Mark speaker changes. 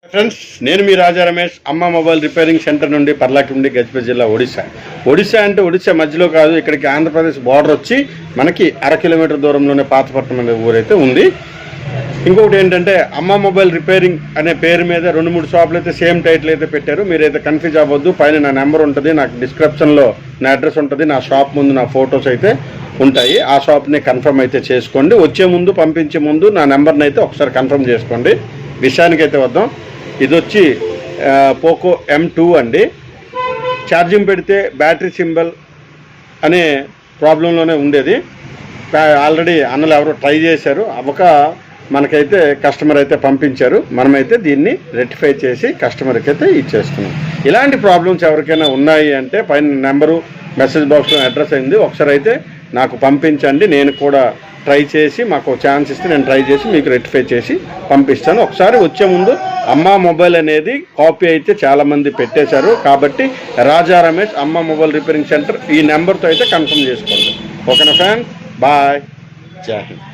Speaker 1: Friends, నేను మీ రాజా రమేష్, అమ్మ mobile repairing centre నుండి పర్లాకిండి, గజపతి జిల్లా, ఒడిశా అంటే ఒడిశా మధ్యలో కాదు, ఇక్కడికి ఆంధ్రప్రదేశ్ బార్డర్ వచ్చి మనకి 1/2 కిలోమీటర్ దూరంలోనే పాతపట్నం అనే ఊరైతే ఉంది. ఇంకొకటి ఏంటంటే అమ్మ మొబైల్ రిపేరింగ్ అనే పేరు మీద 2-3 షాపులు అయితే సేమ్ టైటిల్ అయితే పెట్టారు. మీరైతే కన్ఫ్యూజ్ అవ్వద్దు. పైన నా నెంబర్ ఉంటుంది, నాకు డిస్క్రిప్షన్లో నా అడ్రస్ ఉంటుంది, నా షాప్ ముందు నా ఫొటోస్ అయితే ఉంటాయి. ఆ షాప్ని కన్ఫర్మ్ అయితే చేసుకోండి. వచ్చే ముందు, పంపించే ముందు నా నెంబర్ని అయితే ఒకసారి కన్ఫర్మ్ చేసుకోండి. విషయానికి అయితే వద్దాం. ఇది వచ్చి పోకో M2 అండి. ఛార్జింగ్ పెడితే బ్యాటరీ సింబల్ అనే ప్రాబ్లంలోనే ఉండేది. ఆల్రెడీ అన్నలు ఎవరో ట్రై చేశారు, అవ్వక మనకైతే కస్టమర్ అయితే పంపించారు. మనమైతే దీన్ని రెక్టిఫై చేసి కస్టమర్కి అయితే ఇచ్చేస్తున్నాం. ఇలాంటి ప్రాబ్లమ్స్ ఎవరికైనా ఉన్నాయి అంటే పైన నెంబరు, మెసేజ్ బాక్స్లో అడ్రస్ అయింది, ఒకసారి అయితే నాకు పంపించండి. నేను కూడా ట్రై చేసి, మాకు ఛాన్స్ ఇస్తే నేను ట్రై చేసి మీకు రెక్టిఫై చేసి పంపిస్తాను. ఒకసారి వచ్చే ముందు అమ్మ మొబైల్ అనేది కాపీ అయితే చాలామంది పెట్టేశారు, కాబట్టి రాజా రమేష్ అమ్మ మొబైల్ రిపేరింగ్ సెంటర్ ఈ నెంబర్తో అయితే కన్ఫర్మ్ చేసుకోండి. ఓకేనా ఫ్రెండ్, బాయ్, జై హింద్.